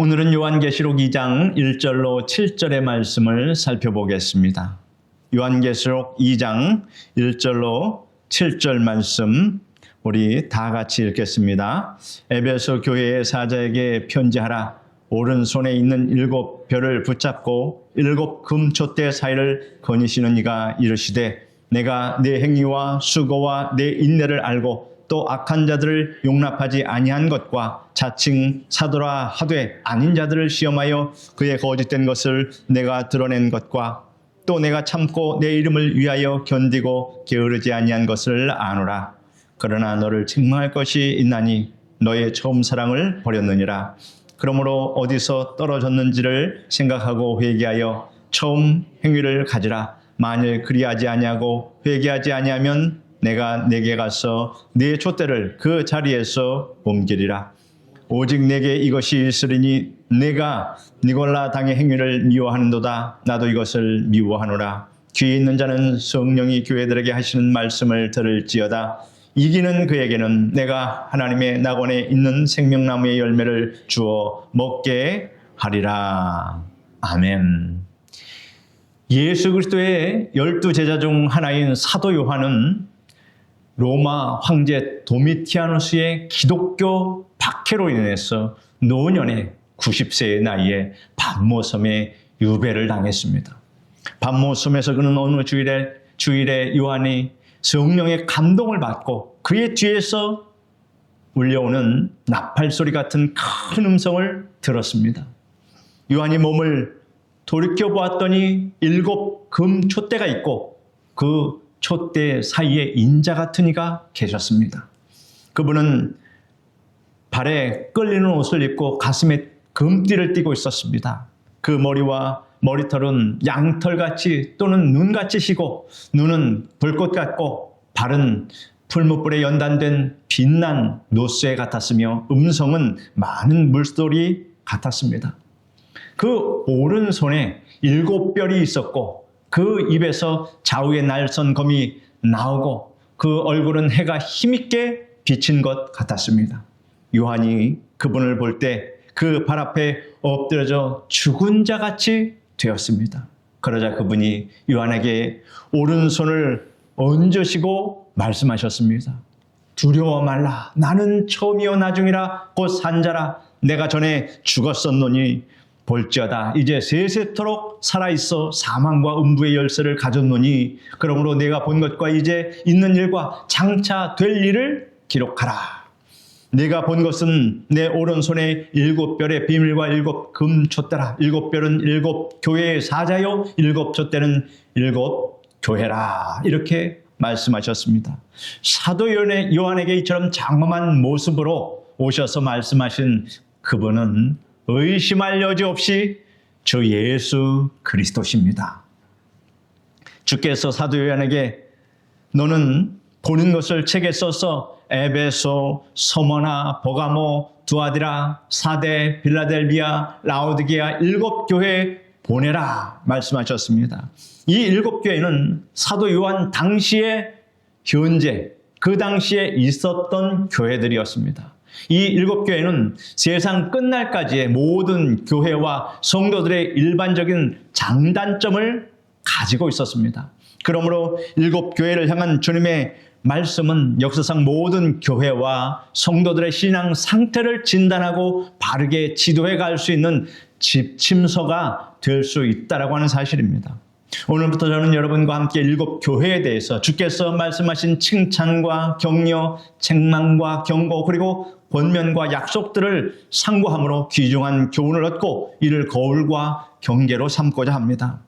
오늘은 요한계시록 2장 1절로 7절의 말씀을 살펴보겠습니다. 요한계시록 2장 1절로 7절 말씀 우리 다 같이 읽겠습니다. 에베소 교회의 사자에게 편지하라. 오른손에 있는 7별을 붙잡고 7 금촛대 사이를 거니시는 이가 이르시되 내가 내 행위와 수고와 내 인내를 알고 또 악한 자들을 용납하지 아니한 것과 자칭 사도라 하되 아닌 자들을 시험하여 그의 거짓된 것을 내가 드러낸 것과 또 내가 참고 내 이름을 위하여 견디고 게으르지 아니한 것을 아노라. 그러나 너를 책망할 것이 있나니 너의 처음 사랑을 버렸느니라. 그러므로 어디서 떨어졌는지를 생각하고 회개하여 처음 행위를 가지라. 만일 그리하지 아니하고 회개하지 아니하면 내가 내게 가서 네 촛대를 그 자리에서 옮기리라. 오직 내게 이것이 있으리니 내가 니골라 당의 행위를 미워하는도다. 나도 이것을 미워하노라. 귀 있는 자는 성령이 교회들에게 하시는 말씀을 들을지어다. 이기는 그에게는 내가 하나님의 낙원에 있는 생명나무의 열매를 주어 먹게 하리라. 아멘. 예수 그리스도의 12제자 중 하나인 사도 요한은 로마 황제 도미티아누스의 기독교 박해로 인해서 노년의 90세의 나이에 patmos섬에 유배를 당했습니다. patmos섬에서 그는 어느 주일에 요한이 성령의 감동을 받고 그의 뒤에서 울려오는 나팔소리 같은 큰 음성을 들었습니다. 요한이 몸을 돌이켜보았더니 7 금촛대가 있고 그 촛대 사이에 인자 같은 이가 계셨습니다. 그분은 발에 끌리는 옷을 입고 가슴에 금띠를 띠고 있었습니다. 그 머리와 머리털은 양털같이 또는 눈같이 시고 눈은 불꽃 같고 발은 풀무불에 연단된 빛난 노쇠 같았으며 음성은 많은 물소리 같았습니다. 그 오른손에 7별이 있었고 그 입에서 좌우의 날선 검이 나오고 그 얼굴은 해가 힘있게 비친 것 같았습니다. 요한이 그분을 볼 때 그 발 앞에 엎드려져 죽은 자같이 되었습니다. 그러자 그분이 요한에게 오른손을 얹으시고 말씀하셨습니다. 두려워 말라. 나는 처음이요 나중이라 곧 산자라. 내가 전에 죽었었노니 볼지어다 이제 세세토록 살아있어 사망과 음부의 열쇠를 가졌노니 그러므로 내가 본 것과 이제 있는 일과 장차 될 일을 기록하라. 내가 본 것은 내 오른손에 7별의 비밀과 7 금촛대라. 7별은 7 교회의 사자요 7 촛대는 7 교회라. 이렇게 말씀하셨습니다. 사도 요한에게 이처럼 장엄한 모습으로 오셔서 말씀하신 그분은 의심할 여지 없이 주 예수 그리스도십니다. 주께서 사도 요한에게 너는 보는 것을 책에 써서 에베소, 서머나, 버가모, 두아디라, 사데, 빌라델비아, 라오디게아 7 교회에 보내라 말씀하셨습니다. 이 7 교회는 사도 요한 당시에 현재 그 당시에 있었던 교회들이었습니다. 이 7 교회는 세상 끝날까지의 모든 교회와 성도들의 일반적인 장단점을 가지고 있었습니다. 그러므로 7 교회를 향한 주님의 말씀은 역사상 모든 교회와 성도들의 신앙 상태를 진단하고 바르게 지도해 갈 수 있는 지침서가 될 수 있다라고 하는 사실입니다. 오늘부터 저는 여러분과 함께 7 교회에 대해서 주께서 말씀하신 칭찬과 격려, 책망과 경고 그리고 권면과 약속들을 상고함으로 귀중한 교훈을 얻고 이를 거울과 경계로 삼고자 합니다.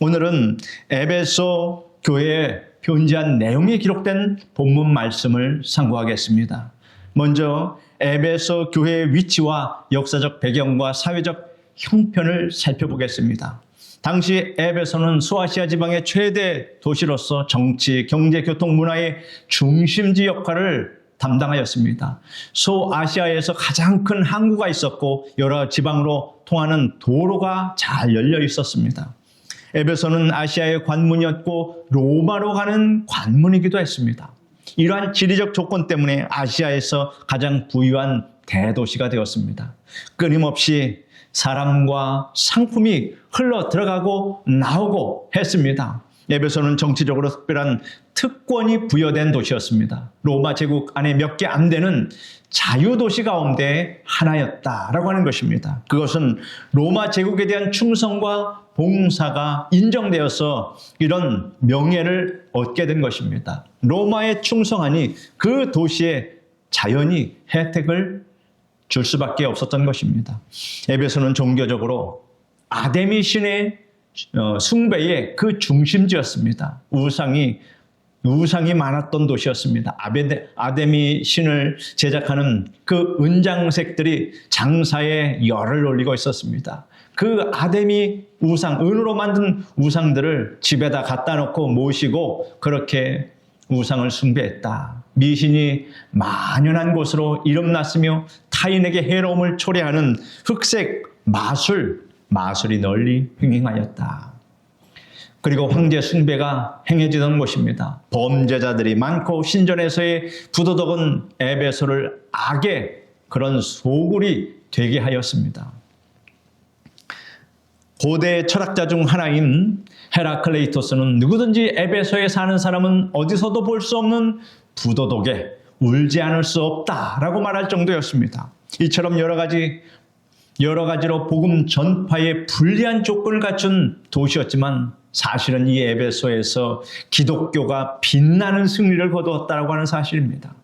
오늘은 에베소 교회에 편지한 내용이 기록된 본문 말씀을 상고하겠습니다. 먼저 에베소 교회의 위치와 역사적 배경과 사회적 형편을 살펴보겠습니다. 당시 에베소는 소아시아 지방의 최대 도시로서 정치, 경제, 교통, 문화의 중심지 역할을 담당하였습니다. 소아시아에서 가장 큰 항구가 있었고 여러 지방으로 통하는 도로가 잘 열려 있었습니다. 에베소는 아시아의 관문이었고 로마로 가는 관문이기도 했습니다. 이러한 지리적 조건 때문에 아시아에서 가장 부유한 대도시가 되었습니다. 끊임없이 사람과 상품이 흘러 들어가고 나오고 했습니다. 에베소는 정치적으로 특별한 특권이 부여된 도시였습니다. 로마 제국 안에 몇 개 안 되는 자유도시 가운데 하나였다라고 하는 것입니다. 그것은 로마 제국에 대한 충성과 봉사가 인정되어서 이런 명예를 얻게 된 것입니다. 로마에 충성하니 그 도시에 자연히 혜택을 줄 수밖에 없었던 것입니다. 에베소는 종교적으로 아데미 신의 숭배의 그 중심지였습니다. 우상이 많았던 도시였습니다. 아데미 신을 제작하는 그 은장색들이 장사에 열을 올리고 있었습니다. 그 아데미 우상, 은으로 만든 우상들을 집에다 갖다 놓고 모시고 그렇게 우상을 숭배했다. 미신이 만연한 곳으로 이름났으며 타인에게 해로움을 초래하는 흑색 마술이 널리 횡행하였다. 그리고 황제 숭배가 행해지던 곳입니다. 범죄자들이 많고 신전에서의 부도덕은 에베소를 악의 그런 소굴이 되게 하였습니다. 고대 철학자 중 하나인 헤라클레이토스는 누구든지 에베소에 사는 사람은 어디서도 볼 수 없는 부도덕에 울지 않을 수 없다라고 말할 정도였습니다. 이처럼 여러 가지로 복음 전파에 불리한 조건을 갖춘 도시였지만 사실은 이 에베소에서 기독교가 빛나는 승리를 거두었다고 하는 사실입니다.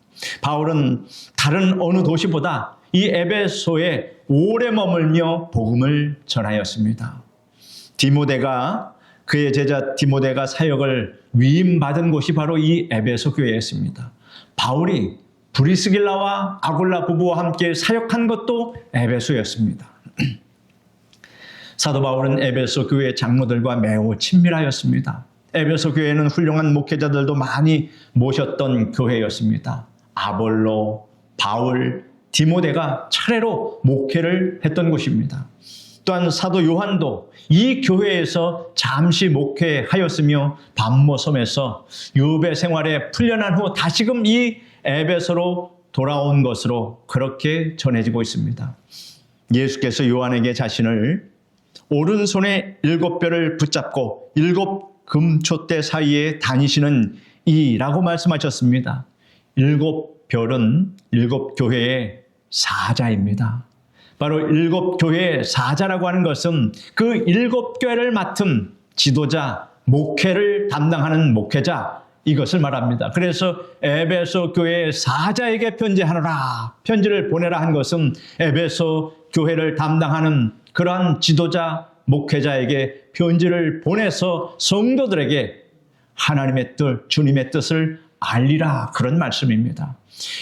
바울은 다른 어느 도시보다 이 에베소에 오래 머물며 복음을 전하였습니다. 그의 제자 디모데가 사역을 위임받은 곳이 바로 이 에베소 교회였습니다. 바울이 브리스길라와 아굴라 부부와 함께 사역한 것도 에베소였습니다. 사도 바울은 에베소 교회 장로들과 매우 친밀하였습니다. 에베소 교회는 훌륭한 목회자들도 많이 모셨던 교회였습니다. 아볼로, 바울, 디모데가 차례로 목회를 했던 곳입니다. 또한 사도 요한도 이 교회에서 잠시 목회하였으며 밤모섬에서 유배 생활에 풀려난 후 다시금 이 에베소로 돌아온 것으로 그렇게 전해지고 있습니다. 예수께서 요한에게 자신을 오른손에 7뼈를 붙잡고 7 금초대 사이에 다니시는 이라고 말씀하셨습니다. 7별은 7교회의 사자입니다. 바로 7교회의 사자라고 하는 것은 그 7교회를 맡은 지도자, 목회를 담당하는 목회자, 이것을 말합니다. 그래서 에베소 교회의 사자에게 편지를 보내라 한 것은 에베소 교회를 담당하는 그러한 지도자, 목회자에게 편지를 보내서 성도들에게 하나님의 뜻, 주님의 뜻을 알리라, 그런 말씀입니다.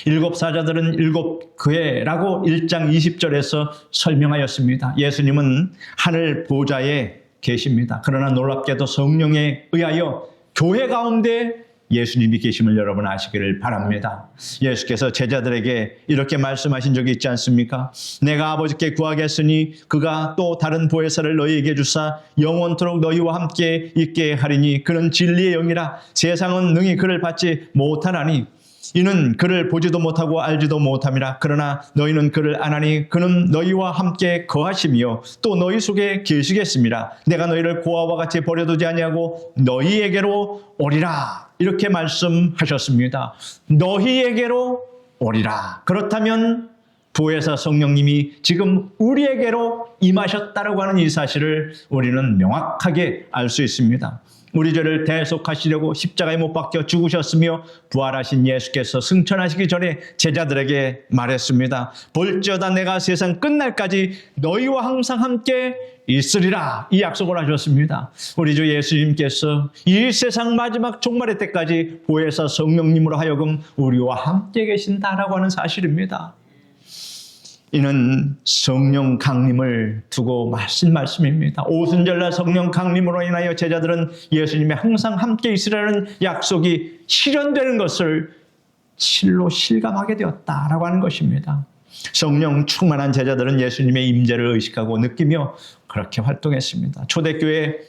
7 사자들은 7 교회라고 1장 20절에서 설명하였습니다. 예수님은 하늘 보좌에 계십니다. 그러나 놀랍게도 성령에 의하여 교회 가운데 예수님이 계심을 여러분 아시기를 바랍니다. 예수께서 제자들에게 이렇게 말씀하신 적이 있지 않습니까? 내가 아버지께 구하겠으니 그가 또 다른 보혜사를 너희에게 주사 영원토록 너희와 함께 있게 하리니 그는 진리의 영이라. 세상은 능히 그를 받지 못하나니 이는 그를 보지도 못하고 알지도 못함이라. 그러나 너희는 그를 아나니 그는 너희와 함께 거하시며 또 너희 속에 계시겠습니다. 내가 너희를 고아와 같이 버려두지 아니하고 너희에게로 오리라. 이렇게 말씀하셨습니다. 너희에게로 오리라. 그렇다면 보혜사 성령님이 지금 우리에게로 임하셨다라고 하는 이 사실을 우리는 명확하게 알 수 있습니다. 우리 죄를 대속하시려고 십자가에 못 박혀 죽으셨으며 부활하신 예수께서 승천하시기 전에 제자들에게 말했습니다. 볼지어다 내가 세상 끝날까지 너희와 항상 함께 있으리라. 이 약속을 하셨습니다. 우리 주 예수님께서 이 세상 마지막 종말의 때까지 보혜사 성령님으로 하여금 우리와 함께 계신다라고 하는 사실입니다. 이는 성령 강림을 두고 하신 말씀입니다. 오순절날 성령 강림으로 인하여 제자들은 예수님의 항상 함께 있으라는 약속이 실현되는 것을 실로 실감하게 되었다라고 하는 것입니다. 성령 충만한 제자들은 예수님의 임재를 의식하고 느끼며 그렇게 활동했습니다. 초대교회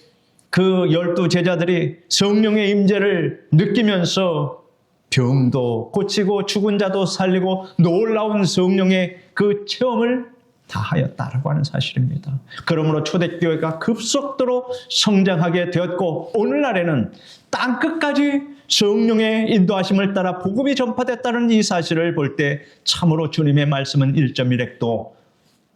그 12 제자들이 성령의 임재를 느끼면서 병도 고치고 죽은 자도 살리고 놀라운 성령의 그 체험을 다 하였다라고 하는 사실입니다. 그러므로 초대교회가 급속도로 성장하게 되었고 오늘날에는 땅끝까지 성령의 인도하심을 따라 복음이 전파됐다는 이 사실을 볼 때 참으로 주님의 말씀은 1.1획도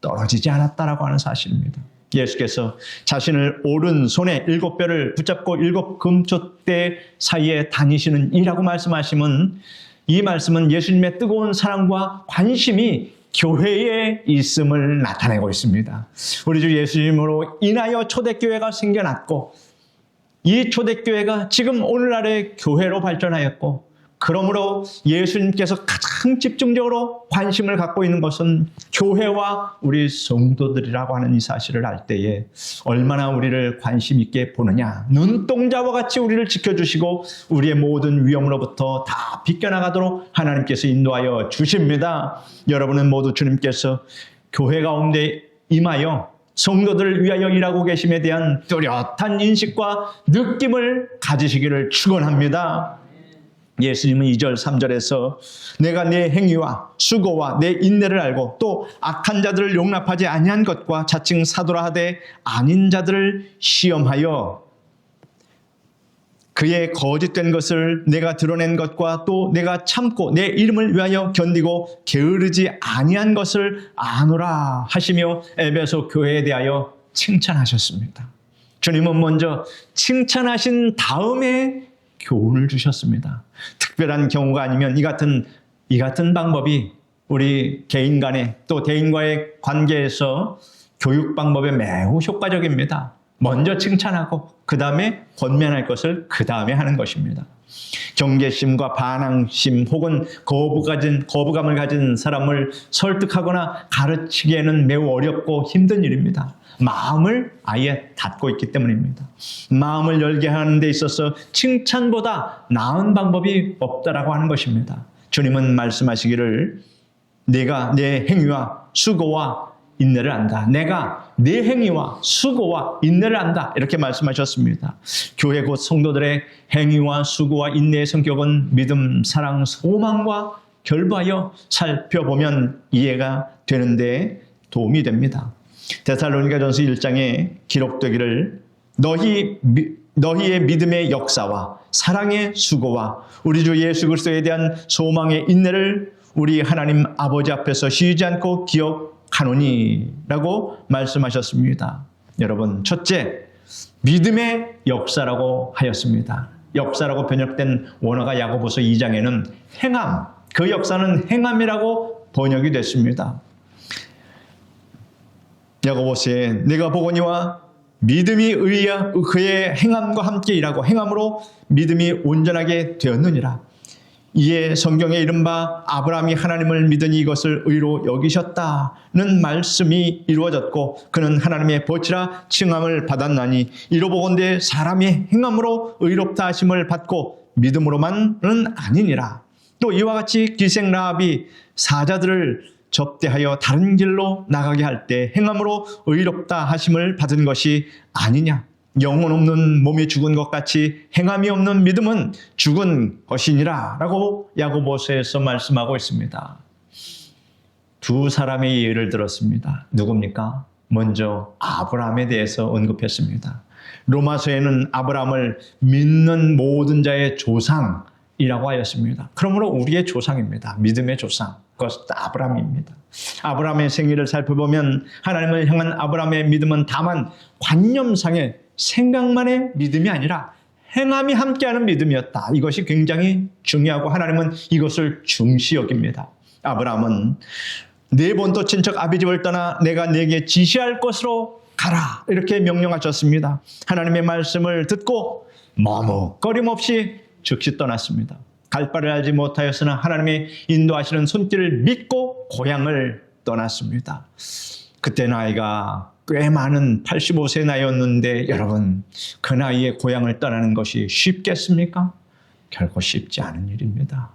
떨어지지 않았다라고 하는 사실입니다. 예수께서 자신을 오른손에 7뼈를 붙잡고 7 금촛대 사이에 다니시는 이라고 말씀하시면 이 말씀은 예수님의 뜨거운 사랑과 관심이 교회에 있음을 나타내고 있습니다. 우리 주 예수님으로 인하여 초대교회가 생겨났고 이 초대교회가 지금 오늘날의 교회로 발전하였고 그러므로 예수님께서 가장 집중적으로 관심을 갖고 있는 것은 교회와 우리 성도들이라고 하는 이 사실을 알 때에 얼마나 우리를 관심 있게 보느냐. 눈동자와 같이 우리를 지켜주시고 우리의 모든 위험으로부터 다 비껴나가도록 하나님께서 인도하여 주십니다. 여러분은 모두 주님께서 교회 가운데 임하여 성도들을 위하여 일하고 계심에 대한 뚜렷한 인식과 느낌을 가지시기를 축원합니다. 예수님은 2절 3절에서 내가 내 행위와 수고와 내 인내를 알고 또 악한 자들을 용납하지 아니한 것과 자칭 사도라 하되 아닌 자들을 시험하여 그의 거짓된 것을 내가 드러낸 것과 또 내가 참고 내 이름을 위하여 견디고 게으르지 아니한 것을 아노라 하시며 에베소 교회에 대하여 칭찬하셨습니다. 주님은 먼저 칭찬하신 다음에 교훈을 주셨습니다. 특별한 경우가 아니면 이 같은 방법이 우리 개인 간에 또 대인과의 관계에서 교육 방법에 매우 효과적입니다. 먼저 칭찬하고 그 다음에 권면할 것을 그 다음에 하는 것입니다. 경계심과 반항심 혹은 거부감을 가진 사람을 설득하거나 가르치기에는 매우 어렵고 힘든 일입니다. 마음을 아예 닫고 있기 때문입니다. 마음을 열게 하는 데 있어서 칭찬보다 나은 방법이 없다라고 하는 것입니다. 주님은 말씀하시기를 내가 내 행위와 수고와 인내를 안다. 내가 내 행위와 수고와 인내를 안다. 이렇게 말씀하셨습니다. 교회 곧 성도들의 행위와 수고와 인내의 성격은 믿음, 사랑, 소망과 결부하여 살펴보면 이해가 되는데 도움이 됩니다. 데살로니가전서 1장에 기록되기를 너희의 믿음의 역사와 사랑의 수고와 우리 주 예수 그리스도에 대한 소망의 인내를 우리 하나님 아버지 앞에서 쉬지 않고 기억하노니라고 말씀하셨습니다. 여러분, 첫째, 믿음의 역사라고 하였습니다. 역사라고 번역된 원어가 야고보서 2장에는 행함, 그 역사는 행함이라고 번역이 됐습니다. 야고보서에 내가 보거니와 믿음이 그의 행함과 함께 일하고 행함으로 믿음이 온전하게 되었느니라. 이에 성경에 이른바 아브라함이 하나님을 믿으니 이것을 의로 여기셨다는 말씀이 이루어졌고 그는 하나님의 보치라 칭함을 받았나니 이로 보건대 사람이 행함으로 의롭다 하심을 받고 믿음으로만은 아니니라. 또 이와 같이 기생 라합이 사자들을 접대하여 다른 길로 나가게 할 때 행함으로 의롭다 하심을 받은 것이 아니냐. 영혼 없는 몸이 죽은 것 같이 행함이 없는 믿음은 죽은 것이니라 라고 야고보서에서 말씀하고 있습니다. 두 사람의 예를 들었습니다. 누굽니까? 먼저 아브라함에 대해서 언급했습니다. 로마서에는 아브라함을 믿는 모든 자의 조상이라고 하였습니다. 그러므로 우리의 조상입니다. 믿음의 조상. 그것은 아브라함입니다. 아브라함의 생애를 살펴보면 하나님을 향한 아브라함의 믿음은 다만 관념상의 생각만의 믿음이 아니라 행함이 함께하는 믿음이었다. 이것이 굉장히 중요하고 하나님은 이것을 중시 여깁니다. 아브라함은 네 번도 친척 아비집을 떠나 내가 네게 지시할 곳으로 가라 이렇게 명령하셨습니다. 하나님의 말씀을 듣고 머뭇거림 없이 즉시 떠났습니다. 갈 바를 알지 못하였으나 하나님의 인도하시는 손길을 믿고 고향을 떠났습니다. 그때 나이가 꽤 많은 85세 나이였는데 여러분, 그 나이에 고향을 떠나는 것이 쉽겠습니까? 결코 쉽지 않은 일입니다.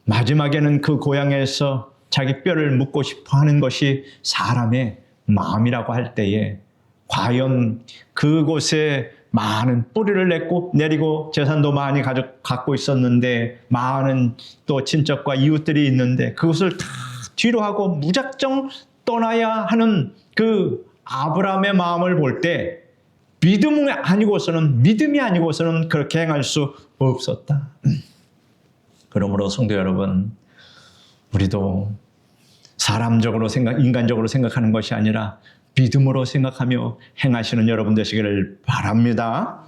마지막에는 그 고향에서 자기 뼈를 묻고 싶어 하는 것이 사람의 마음이라고 할 때에 과연 그곳에 많은 뿌리를 내리고 재산도 많이 갖고 있었는데 많은 또 친척과 이웃들이 있는데 그것을 다 뒤로 하고 무작정 떠나야 하는 그 아브라함의 마음을 볼 때 믿음이 아니고서는 그렇게 행할 수 없었다. 그러므로 성도 여러분, 우리도 사람적으로 인간적으로 생각하는 것이 아니라 믿음으로 생각하며 행하시는 여러분 되시기를 바랍니다.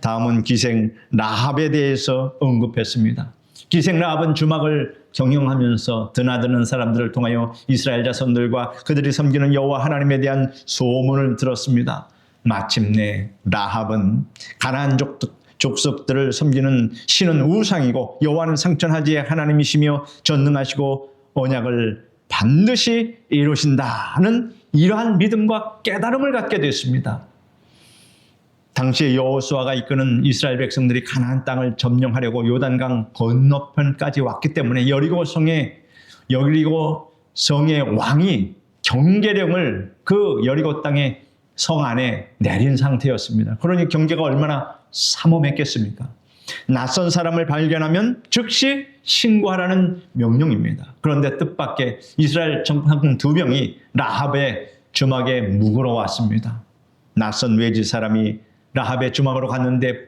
다음은 기생 라합에 대해서 언급했습니다. 기생 라합은 주막을 경영하면서 드나드는 사람들을 통하여 이스라엘 자손들과 그들이 섬기는 여호와 하나님에 대한 소문을 들었습니다. 마침내 라합은 가나안 족속들을 섬기는 신은 우상이고 여호와는 상천하지의 하나님이시며 전능하시고 언약을 반드시 이루신다는 이러한 믿음과 깨달음을 갖게 됐습니다. 당시에 여호수아가 이끄는 이스라엘 백성들이 가나안 땅을 점령하려고 요단강 건너편까지 왔기 때문에 여리고 성의 왕이 경계령을 그 여리고 땅의 성 안에 내린 상태였습니다. 그러니 경계가 얼마나 삼엄했겠습니까? 낯선 사람을 발견하면 즉시 신고하라는 명령입니다. 그런데 뜻밖의 이스라엘 정탐꾼 2명이 라합의 주막에 묵으러 왔습니다. 낯선 외지 사람이 라합의 주막으로 갔는데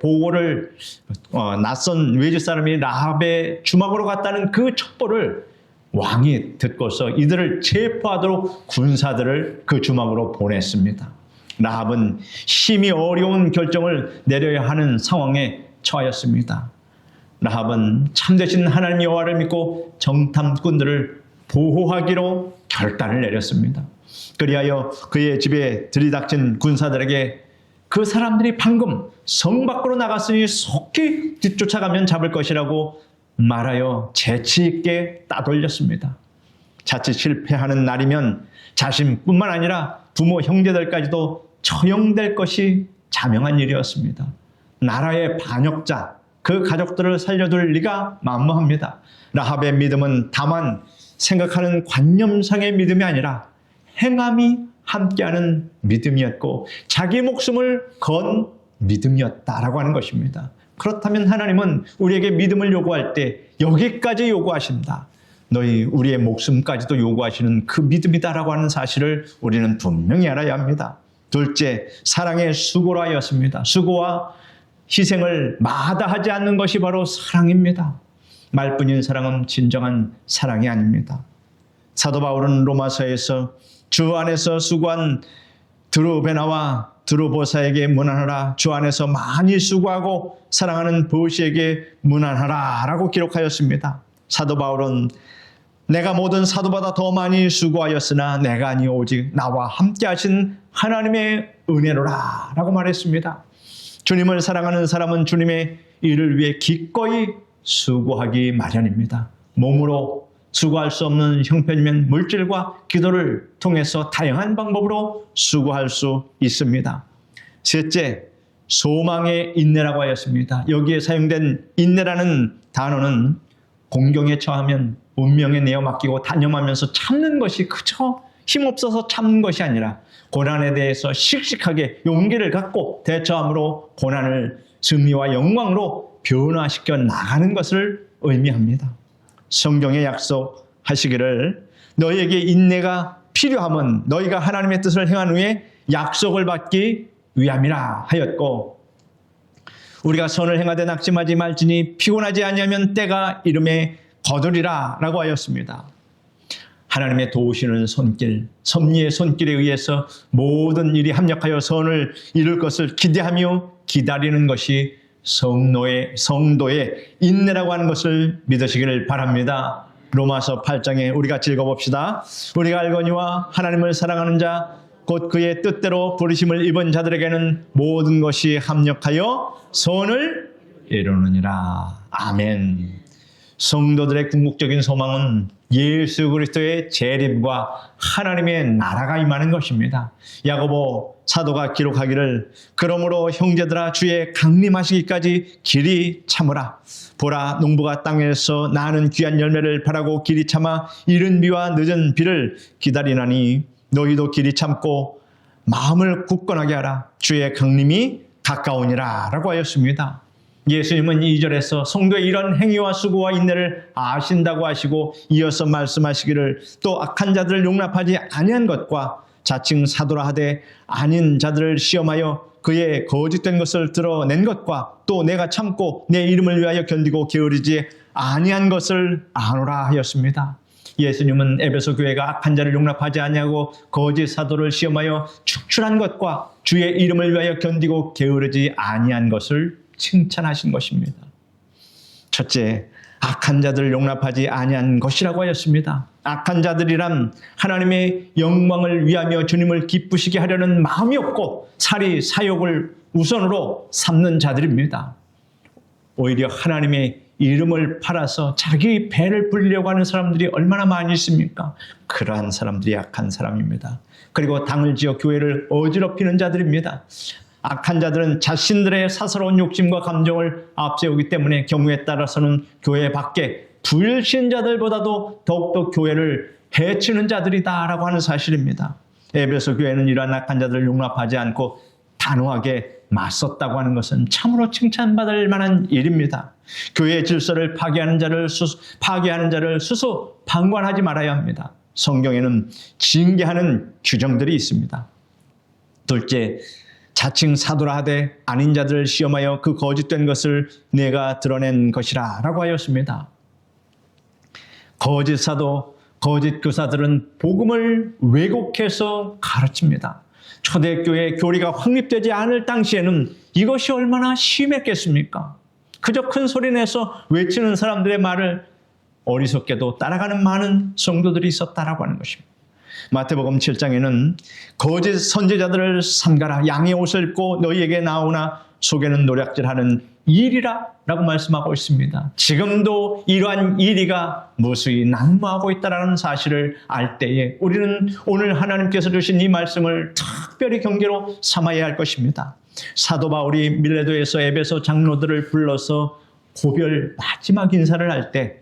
낯선 외지 사람이 라합의 주막으로 갔다는 그 첩보를 왕이 듣고서 이들을 체포하도록 군사들을 그 주막으로 보냈습니다. 라합은 심히 어려운 결정을 내려야 하는 상황에 처하였습니다. 라합은 참되신 하나님 여호와를 믿고 정탐꾼들을 보호하기로 결단을 내렸습니다. 그리하여 그의 집에 들이닥친 군사들에게 그 사람들이 방금 성 밖으로 나갔으니 속히 뒤쫓아가면 잡을 것이라고 말하여 재치 있게 따돌렸습니다. 자칫 실패하는 날이면 자신뿐만 아니라 부모 형제들까지도 처형될 것이 자명한 일이었습니다. 나라의 반역자, 그 가족들을 살려둘 리가 만무합니다. 라합의 믿음은 다만 생각하는 관념상의 믿음이 아니라 행함이 함께하는 믿음이었고 자기 목숨을 건 믿음이었다라고 하는 것입니다. 그렇다면 하나님은 우리에게 믿음을 요구할 때 여기까지 요구하신다. 너희 우리의 목숨까지도 요구하시는 그 믿음이다라고 하는 사실을 우리는 분명히 알아야 합니다. 둘째, 사랑의 수고로 하였습니다. 수고와 희생을 마다하지 않는 것이 바로 사랑입니다. 말뿐인 사랑은 진정한 사랑이 아닙니다. 사도 바울은 로마서에서 주 안에서 수고한 드루베나와 드루보사에게 문안하라. 주 안에서 많이 수고하고 사랑하는 보시에게 문안하라 라고 기록하였습니다. 사도 바울은 내가 모든 사도보다 더 많이 수고하였으나 내가 아니요 오직 나와 함께 하신 하나님의 은혜로라 라고 말했습니다. 주님을 사랑하는 사람은 주님의 일을 위해 기꺼이 수고하기 마련입니다. 몸으로 수고할 수 없는 형편이면 물질과 기도를 통해서 다양한 방법으로 수고할 수 있습니다. 셋째, 소망의 인내라고 하였습니다. 여기에 사용된 인내라는 단어는 공경에 처하면 운명에 내어 맡기고 단념하면서 참는 것이 그저 힘없어서 참는 것이 아니라 고난에 대해서 씩씩하게 용기를 갖고 대처함으로 고난을 승리와 영광으로 변화시켜 나가는 것을 의미합니다. 성경에 약속하시기를 너희에게 인내가 필요함은 너희가 하나님의 뜻을 행한 후에 약속을 받기 위함이라 하였고 우리가 선을 행하되 낙심하지 말지니 피곤하지 아니하면 때가 이름에 거두리라 라고 하였습니다. 하나님의 도우시는 손길, 섭리의 손길에 의해서 모든 일이 합력하여 선을 이룰 것을 기대하며 기다리는 것이 성도의 인내라고 하는 것을 믿으시기를 바랍니다. 로마서 8장에 우리 같이 읽어봅시다. 우리가 알거니와 하나님을 사랑하는 자 곧 그의 뜻대로 부르심을 입은 자들에게는 모든 것이 합력하여 선을 이루느니라. 아멘. 성도들의 궁극적인 소망은 예수 그리스도의 재림과 하나님의 나라가 임하는 것입니다. 야고보 사도가 기록하기를 그러므로 형제들아 주의 강림하시기까지 길이 참으라. 보라 농부가 땅에서 나는 귀한 열매를 바라고 길이 참아 이른 비와 늦은 비를 기다리나니 너희도 길이 참고 마음을 굳건하게 하라. 주의 강림이 가까우니라 라고 하였습니다. 예수님은 2절에서 성도의 이런 행위와 수고와 인내를 아신다고 하시고 이어서 말씀하시기를 또 악한 자들을 용납하지 아니한 것과 자칭 사도라 하되 아닌 자들을 시험하여 그의 거짓된 것을 드러낸 것과 또 내가 참고 내 이름을 위하여 견디고 게으르지 아니한 것을 아노라 하였습니다. 예수님은 에베소 교회가 악한 자를 용납하지 아니하고 거짓 사도를 시험하여 축출한 것과 주의 이름을 위하여 견디고 게으르지 아니한 것을 칭찬하신 것입니다. 첫째, 악한 자들을 용납하지 아니한 것이라고 하였습니다. 악한 자들이란 하나님의 영광을 위하며 주님을 기쁘시게 하려는 마음이 없고 사리 사욕을 우선으로 삼는 자들입니다. 오히려 하나님의 이름을 팔아서 자기 배를 불리려고 하는 사람들이 얼마나 많이 있습니까? 그러한 사람들이 악한 사람입니다. 그리고 당을 지어 교회를 어지럽히는 자들입니다. 악한 자들은 자신들의 사사로운 욕심과 감정을 앞세우기 때문에 경우에 따라서는 교회 밖에 불신자들보다도 더욱더 교회를 해치는 자들이다라고 하는 사실입니다. 에베소 교회는 이러한 악한 자들을 용납하지 않고 단호하게 맞섰다고 하는 것은 참으로 칭찬받을 만한 일입니다. 교회의 질서를 파괴하는 자를 수수 방관하지 말아야 합니다. 성경에는 징계하는 규정들이 있습니다. 둘째, 자칭 사도라 하되 아닌 자들을 시험하여 그 거짓된 것을 내가 드러낸 것이라 라고 하였습니다. 거짓 사도, 거짓 교사들은 복음을 왜곡해서 가르칩니다. 초대교회 교리가 확립되지 않을 당시에는 이것이 얼마나 심했겠습니까? 그저 큰 소리 내서 외치는 사람들의 말을 어리석게도 따라가는 많은 성도들이 있었다라고 하는 것입니다. 마태복음 7장에는 거짓 선지자들을 삼가라 양의 옷을 입고 너희에게 나오나 속에는 노략질하는 일이라 라고 말씀하고 있습니다. 지금도 이러한 일이가 무수히 난무하고 있다는 사실을 알 때에 우리는 오늘 하나님께서 주신 이 말씀을 특별히 경계로 삼아야 할 것입니다. 사도 바울이 밀레도에서 에베소 장로들을 불러서 고별 마지막 인사를 할 때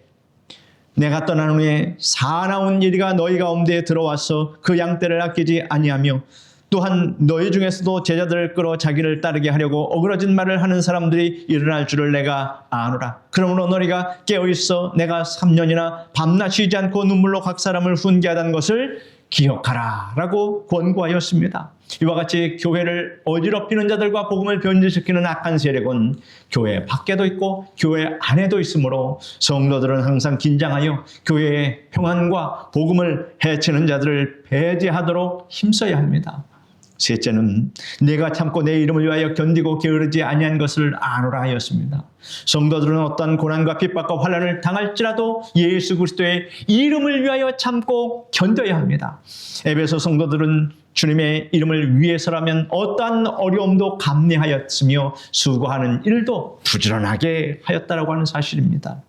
내가 떠난 후에 사나운 이리가 너희 가운데에 들어와서 그 양떼를 아끼지 아니하며 또한 너희 중에서도 제자들을 끌어 자기를 따르게 하려고 어그러진 말을 하는 사람들이 일어날 줄을 내가 아노라. 그러므로 너희가 깨어있어 내가 3년이나 밤낮 쉬지 않고 눈물로 각 사람을 훈계하던 것을 기억하라 라고 권고하였습니다. 이와 같이 교회를 어지럽히는 자들과 복음을 변질시키는 악한 세력은 교회 밖에도 있고 교회 안에도 있으므로 성도들은 항상 긴장하여 교회의 평안과 복음을 해치는 자들을 배제하도록 힘써야 합니다. 셋째는 내가 참고 내 이름을 위하여 견디고 게으르지 아니한 것을 아노라 하였습니다. 성도들은 어떠한 고난과 핍박과 환난을 당할지라도 예수 그리스도의 이름을 위하여 참고 견뎌야 합니다. 에베소 성도들은 주님의 이름을 위해서라면 어떠한 어려움도 감내하였으며 수고하는 일도 부지런하게 하였다라고 하는 사실입니다.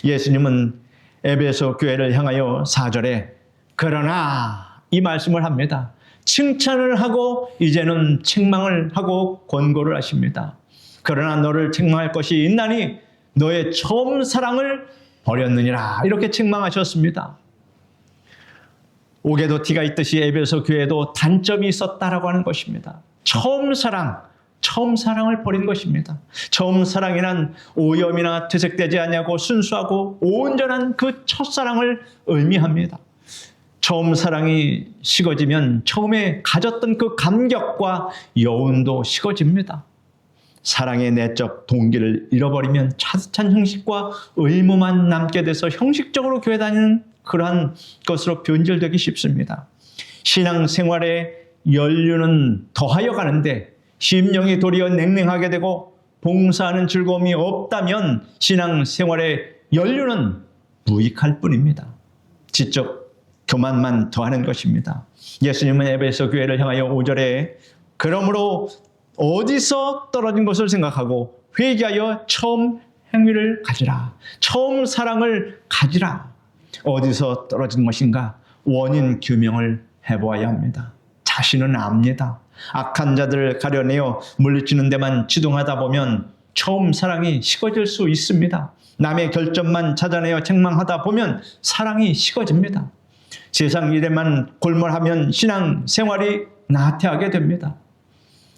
예수님은 에베소 교회를 향하여 4절에 그러나 이 말씀을 합니다. 칭찬을 하고 이제는 책망을 하고 권고를 하십니다. 그러나 너를 책망할 것이 있나니 너의 처음 사랑을 버렸느니라 이렇게 책망하셨습니다. 옥에도 티가 있듯이 에베소 교회에도 단점이 있었다라고 하는 것입니다. 처음 사랑을 버린 것입니다. 처음 사랑이란 오염이나 퇴색되지 않냐고 순수하고 온전한 그 첫사랑을 의미합니다. 처음 사랑이 식어지면 처음에 가졌던 그 감격과 여운도 식어집니다. 사랑의 내적 동기를 잃어버리면 차디찬 형식과 의무만 남게 돼서 형식적으로 교회 다니는 그러한 것으로 변질되기 쉽습니다. 신앙생활의 연륜은 더하여 가는데 심령이 도리어 냉랭하게 되고 봉사하는 즐거움이 없다면 신앙생활의 연륜은 무익할 뿐입니다. 지적 교만만 더하는 것입니다. 예수님은 에베소 교회를 향하여 5절에 그러므로 어디서 떨어진 것을 생각하고 회개하여 처음 행위를 가지라. 처음 사랑을 가지라. 어디서 떨어진 것인가? 원인 규명을 해보아야 합니다. 자신은 압니다. 악한 자들을 가려내어 물리치는 데만 치동하다 보면 처음 사랑이 식어질 수 있습니다. 남의 결점만 찾아내어 책망하다 보면 사랑이 식어집니다. 세상 일에만 골몰하면 신앙 생활이 나태하게 됩니다.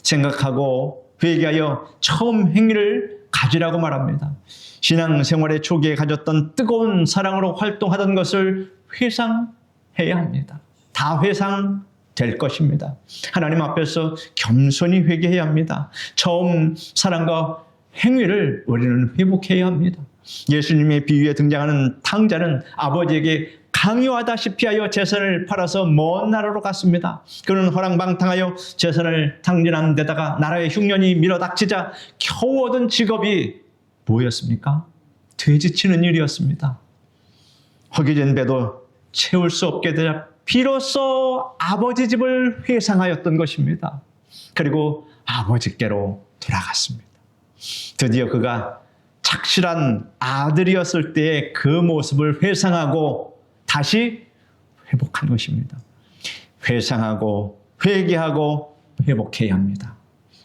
생각하고 회개하여 처음 행위를 가지라고 말합니다. 신앙생활의 초기에 가졌던 뜨거운 사랑으로 활동하던 것을 회상해야 합니다. 다 회상될 것입니다. 하나님 앞에서 겸손히 회개해야 합니다. 처음 사랑과 행위를 우리는 회복해야 합니다. 예수님의 비유에 등장하는 탕자는 아버지에게 강요하다시피 하여 재산을 팔아서 먼 나라로 갔습니다. 그는 허랑방탕하여 재산을 탕진한 데다가 나라의 흉년이 밀어닥치자 겨우 얻은 직업이 뭐였습니까? 돼지치는 일이었습니다. 허기진 배도 채울 수 없게 되자 비로소 아버지 집을 회상하였던 것입니다. 그리고 아버지께로 돌아갔습니다. 드디어 그가 착실한 아들이었을 때의 그 모습을 회상하고 다시 회복한 것입니다. 회상하고 회개하고 회복해야 합니다.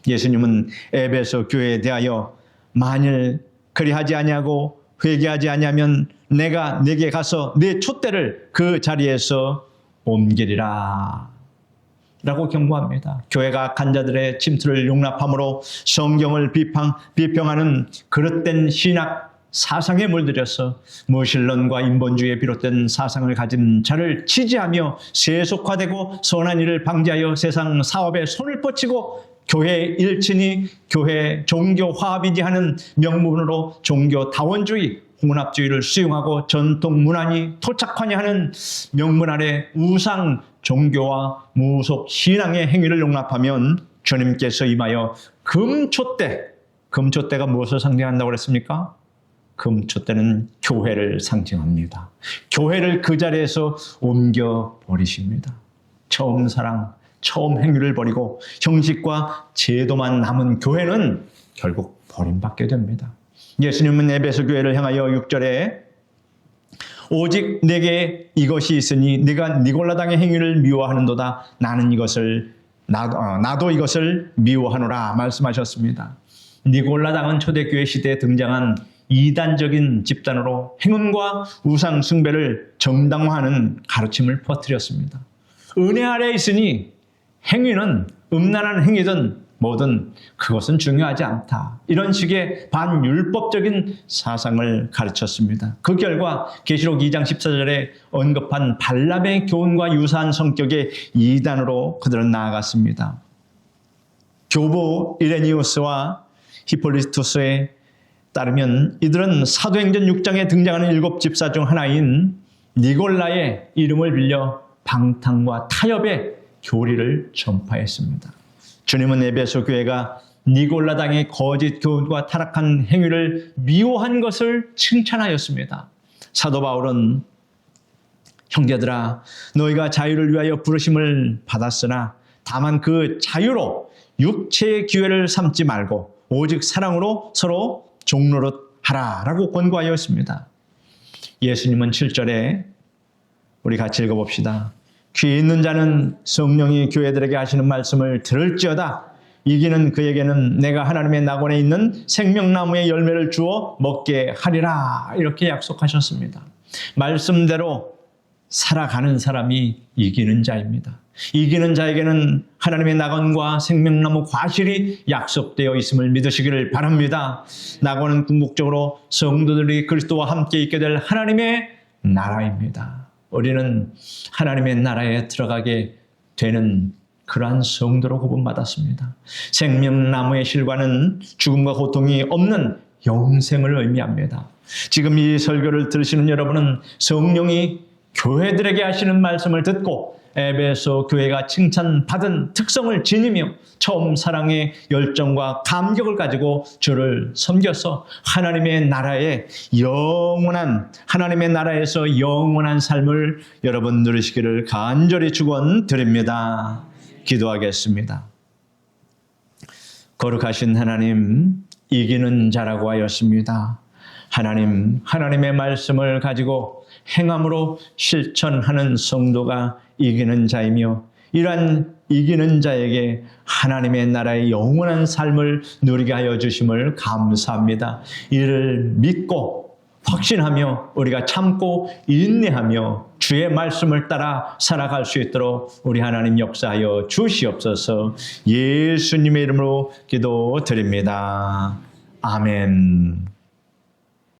예수님은 에베소 교회에 대하여 만일 그리하지 아니하고 회개하지 아니하면 내가 네게 가서 네 촛대를 그 자리에서 옮기리라 라고 경고합니다. 교회가 악한 자들의 침투를 용납함으로 성경을 비평하는 그릇된 신학 사상에 물들여서 무신론과 인본주의에 비롯된 사상을 가진 자를 지지하며 세속화되고 선한 일을 방지하여 세상 사업에 손을 뻗치고 교회 일친이 교회 종교 화합이지 하는 명분으로 종교 다원주의, 혼합주의를 수용하고 전통 문화니 토착하니 하는 명분 아래 우상 종교와 무속 신앙의 행위를 용납하면 주님께서 임하여 금촛대가 무엇을 상징한다고 그랬습니까? 금촛대는 교회를 상징합니다. 교회를 그 자리에서 옮겨버리십니다. 처음 사랑, 처음 행위를 버리고 형식과 제도만 남은 교회는 결국 버림받게 됩니다. 예수님은 에베소 교회를 향하여 6절에 오직 내게 이것이 있으니 네가 니골라당의 행위를 미워하는도다. 나도 이것을 미워하노라 말씀하셨습니다. 니골라당은 초대교회 시대에 등장한 이단적인 집단으로 행운과 우상 숭배를 정당화하는 가르침을 퍼뜨렸습니다. 은혜 아래에 있으니 행위는 음란한 행위든 뭐든 그것은 중요하지 않다. 이런 식의 반율법적인 사상을 가르쳤습니다. 그 결과 계시록 2장 14절에 언급한 발람의 교훈과 유사한 성격의 이단으로 그들은 나아갔습니다. 교부 이레니우스와 히폴리투스에 따르면 이들은 사도행전 6장에 등장하는 7 집사 중 하나인 니골라의 이름을 빌려 방탕과 타협의 교리를 전파했습니다. 주님은 에베소 교회가 니골라당의 거짓 교훈과 타락한 행위를 미워한 것을 칭찬하였습니다. 사도 바울은 형제들아 너희가 자유를 위하여 부르심을 받았으나 다만 그 자유로 육체의 기회를 삼지 말고 오직 사랑으로 서로 종노릇 하라라고 권고하였습니다. 예수님은 7절에 우리 같이 읽어봅시다. 귀 있는 자는 성령이 교회들에게 하시는 말씀을 들을지어다. 이기는 그에게는 내가 하나님의 낙원에 있는 생명나무의 열매를 주어 먹게 하리라. 이렇게 약속하셨습니다. 말씀대로 살아가는 사람이 이기는 자입니다. 이기는 자에게는 하나님의 낙원과 생명나무 과실이 약속되어 있음을 믿으시기를 바랍니다. 낙원은 궁극적으로 성도들이 그리스도와 함께 있게 될 하나님의 나라입니다. 우리는 하나님의 나라에 들어가게 되는 그러한 성도로 구분받았습니다. 생명나무의 실과는 죽음과 고통이 없는 영생을 의미합니다. 지금 이 설교를 들으시는 여러분은 성령이 교회들에게 하시는 말씀을 듣고 에베소 교회가 칭찬받은 특성을 지니며 처음 사랑의 열정과 감격을 가지고 주를 섬겨서 하나님의 나라에서 영원한 삶을 여러분 누리시기를 간절히 축원드립니다. 기도하겠습니다. 거룩하신 하나님, 이기는 자라고 하였습니다. 하나님의 말씀을 가지고 행함으로 실천하는 성도가 이기는 자이며 이러한 이기는 자에게 하나님의 나라의 영원한 삶을 누리게 하여 주심을 감사합니다. 이를 믿고 확신하며 우리가 참고 인내하며 주의 말씀을 따라 살아갈 수 있도록 우리 하나님 역사하여 주시옵소서. 예수님의 이름으로 기도드립니다. 아멘.